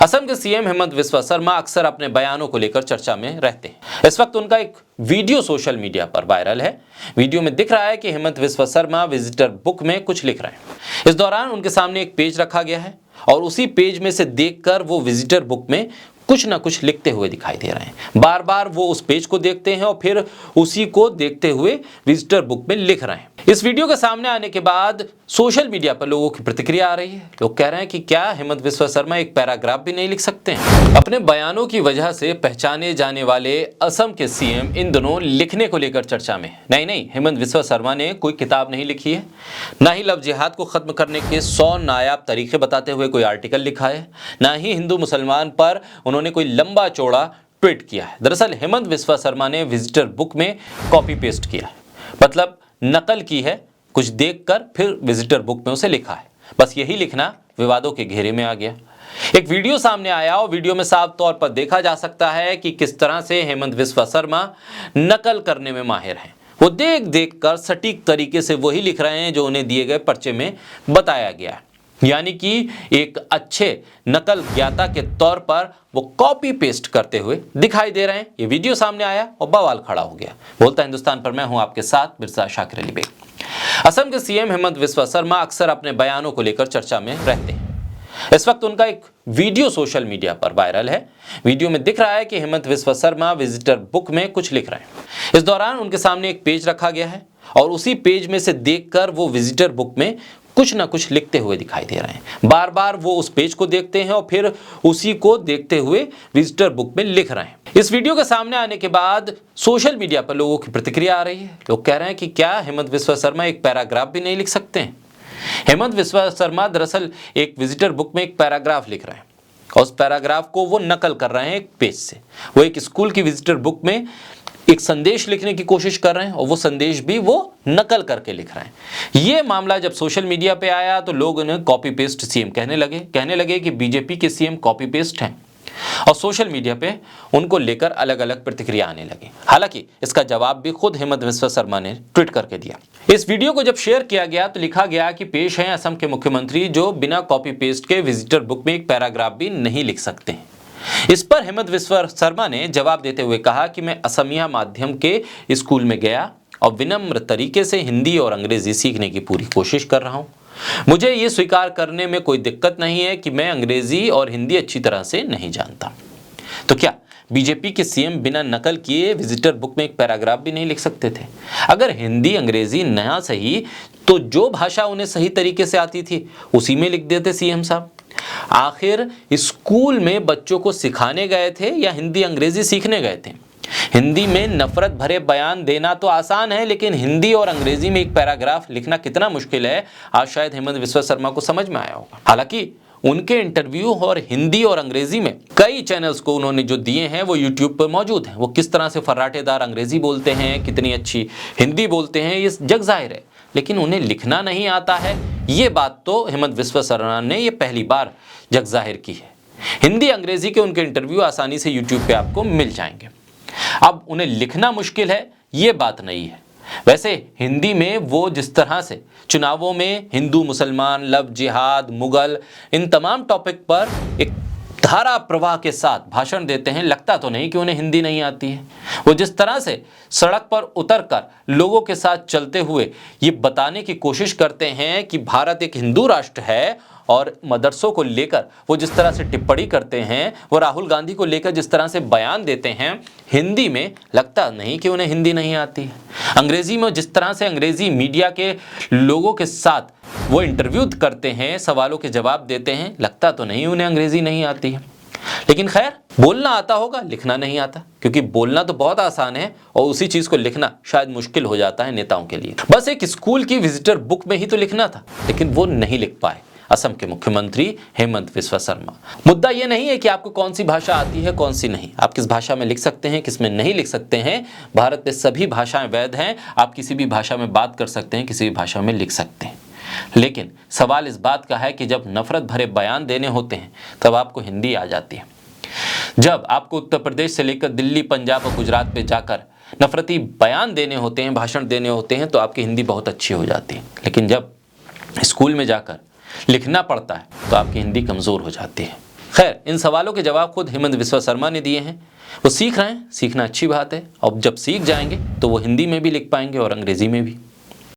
असम के सीएम हेमंत बिस्वा शर्मा अक्सर अपने बयानों को लेकर चर्चा में रहते हैं। इस वक्त उनका एक वीडियो सोशल मीडिया पर वायरल है। वीडियो में दिख रहा है कि हेमंत बिस्वा शर्मा विजिटर बुक में कुछ लिख रहे हैं। इस दौरान उनके सामने एक पेज रखा गया है और उसी पेज में से देखकर वो विजिटर बुक में कुछ ना कुछ लिखते हुए दिखाई दे रहे हैं। बार बार वो उस पेज को देखते हैं और फिर उसी को देखते हुए विजिटर बुक में लिख रहे हैं। इस वीडियो के सामने आने के बाद सोशल मीडिया पर लोगों की प्रतिक्रिया आ रही है। लोग कह रहे हैं कि क्या हेमंत बिस्वा शर्मा एक पैराग्राफ भी नहीं लिख सकते हैं? अपने बयानों की वजह से पहचाने जाने वाले असम के सीएम इन दिनों लिखने को लेकर चर्चा में। नहीं, हेमंत बिस्वा शर्मा ने कोई किताब नहीं लिखी है, ना ही लव जिहाद को खत्म करने के 100 नायाब तरीके बताते हुए कोई आर्टिकल लिखा है, ना ही हिंदू मुसलमान पर उन्होंने कोई लंबा चौड़ा ट्वीट किया है। दरअसल हेमंत बिस्वा शर्मा ने विजिटर बुक में कॉपी पेस्ट किया है, मतलब नकल की है, कुछ देखकर फिर विजिटर बुक में उसे लिखा है। बस यही लिखना विवादों के घेरे में आ गया। एक वीडियो सामने आया और वीडियो में साफ तौर पर देखा जा सकता है कि किस तरह से हेमंत बिस्वा शर्मा नकल करने में माहिर हैं। वो देख देख कर सटीक तरीके से वही लिख रहे हैं जो उन्हें दिए गए पर्चे में बताया गया है, यानी कि एक अच्छे नकल ज्ञाता के तौर पर वो कॉपी पेस्ट करते हुए दिखाई दे रहे हैं। ये वीडियो सामने आया और बवाल खड़ा हो गया। बोलता हिंदुस्तान पर मैं हूं आपके साथ मिर्जा शाकिर अली बेग। असम के सीएम हेमंत बिस्वा शर्मा अक्सर अपने बयानों को लेकर चर्चा में रहते हैं। इस वक्त उनका एक वीडियो सोशल मीडिया पर वायरल है। वीडियो में दिख रहा है कि हेमंत बिस्वा शर्मा विजिटर बुक में कुछ लिख रहे हैं। इस दौरान उनके सामने एक पेज रखा गया है और उसी पेज में से देखकर वो विजिटर बुक में कुछ ना कुछ लिखते हुए दिखाई दे रहे हैं। बार बार वो उस पेज को देखते हैं और फिर उसी को देखते हुए विजिटर बुक में लिख रहे हैं। इस वीडियो के सामने आने के बाद सोशल मीडिया पर लोगों की प्रतिक्रिया आ रही है। लोग कह रहे हैं कि क्या हेमंत बिस्वा शर्मा एक पैराग्राफ भी नहीं लिख सकते हैं? हेमंत बिस्वा शर्मा दरअसल एक विजिटर बुक में एक पैराग्राफ लिख रहे हैं और उस पैराग्राफ को वो नकल कर रहे हैं एक पेज से। वो एक स्कूल की विजिटर बुक में एक संदेश लिखने की कोशिश कर रहे हैं और वो संदेश भी वो नकल करके लिख रहे हैं। ये मामला जब सोशल मीडिया पे आया तो लोग उन्हें कॉपी पेस्ट सीएम कहने लगे कि बीजेपी के सीएम कॉपी पेस्ट हैं और सोशल मीडिया पे उनको लेकर अलग अलग प्रतिक्रिया आने लगी। हालांकि इसका जवाब भी खुद हेमंत बिस्वा शर्मा ने ट्वीट करके दिया। इस वीडियो को जब शेयर किया गया तो लिखा गया कि पेश है असम के मुख्यमंत्री जो बिना कॉपी पेस्ट के विजिटर बुक में एक पैराग्राफ भी नहीं लिख सकते हैं। इस पर हेमंत बिस्वा शर्मा ने जवाब देते हुए कहा कि मैं असमिया माध्यम के स्कूल में गया और विनम्र तरीके से हिंदी और अंग्रेजी सीखने की पूरी कोशिश कर रहा हूं। मुझे ये स्वीकार करने में कोई दिक्कत नहीं है कि मैं अंग्रेजी और हिंदी अच्छी तरह से नहीं जानता। तो क्या बीजेपी के सीएम बिना नकल किए विजिटर बुक में एक पैराग्राफ भी नहीं लिख सकते थे? अगर हिंदी अंग्रेजी नया सही तो जो भाषा उन्हें सही तरीके से आती थी उसी में लिख देते सीएम साहब। आखिर स्कूल में बच्चों को सिखाने गए थे या हिंदी अंग्रेजी सीखने गए थे? हिंदी में नफरत भरे बयान देना तो आसान है, लेकिन हिंदी और अंग्रेजी में एक पैराग्राफ लिखना कितना मुश्किल है, आज शायद हेमंत बिस्वा शर्मा को समझ में आया होगा। हालांकि उनके इंटरव्यू और हिंदी और अंग्रेजी में कई चैनल्स को उन्होंने जो दिए हैं वो यूट्यूब पर मौजूद हैं। वो किस तरह से फर्राटेदार अंग्रेजी बोलते हैं, कितनी अच्छी हिंदी बोलते हैं, ये जग जाहिर है। लेकिन उन्हें लिखना नहीं आता है, ये बात तो हेमंत बिस्वा शर्मा ने ये पहली बार जग जाहिर की है। हिंदी अंग्रेजी के उनके इंटरव्यू आसानी से यूट्यूब पे आपको मिल जाएंगे। अब उन्हें लिखना मुश्किल है ये बात नहीं है। वैसे हिंदी में वो जिस तरह से चुनावों में हिंदू मुसलमान, लव जिहाद, मुगल, इन तमाम टॉपिक पर एक धारा प्रवाह के साथ भाषण देते हैं, लगता तो नहीं कि उन्हें हिंदी नहीं आती है। वो जिस तरह से सड़क पर उतरकर लोगों के साथ चलते हुए ये बताने की कोशिश करते हैं कि भारत एक हिंदू राष्ट्र है और मदरसों को लेकर वो जिस तरह से टिप्पणी करते हैं, वो राहुल गांधी को लेकर जिस तरह से बयान देते हैं, हिंदी में लगता नहीं कि उन्हें हिंदी नहीं आती है। अंग्रेजी में जिस तरह से अंग्रेजी मीडिया के लोगों के साथ वो इंटरव्यू करते हैं, सवालों के जवाब देते हैं, लगता तो नहीं उन्हें अंग्रेजी नहीं आती है। लेकिन खैर, बोलना आता होगा, लिखना नहीं आता, क्योंकि बोलना तो बहुत आसान है और उसी चीज को लिखना शायद मुश्किल हो जाता है नेताओं के लिए। बस एक स्कूल की विजिटर बुक में ही तो लिखना था, लेकिन वो नहीं लिख पाए असम के मुख्यमंत्री हेमंत बिस्वा शर्मा। मुद्दा ये नहीं है कि आपको कौन सी भाषा आती है कौन सी नहीं, आप किस भाषा में लिख सकते हैं किस में नहीं लिख सकते हैं। भारत में सभी भाषाएं वैध हैं, आप किसी भी भाषा में बात कर सकते हैं, किसी भी भाषा में लिख सकते हैं। लेकिन सवाल इस बात का है कि जब नफरत भरे बयान देने होते हैं तब आपको हिंदी आ जाती है। जब आपको उत्तर प्रदेश से लेकर दिल्ली, पंजाब और गुजरात पे जाकर नफरती बयान देने होते हैं, भाषण देने होते हैं, तो आपकी हिंदी बहुत अच्छी हो जाती है। लेकिन जब स्कूल में जाकर लिखना पड़ता है तो आपकी हिंदी कमज़ोर हो जाती है। खैर, इन सवालों के जवाब खुद हेमंत विश्व शर्मा ने दिए हैं। वो सीख रहे हैं, सीखना अच्छी बात है। और जब सीख जाएंगे तो वो हिंदी में भी लिख पाएंगे और अंग्रेजी में भी।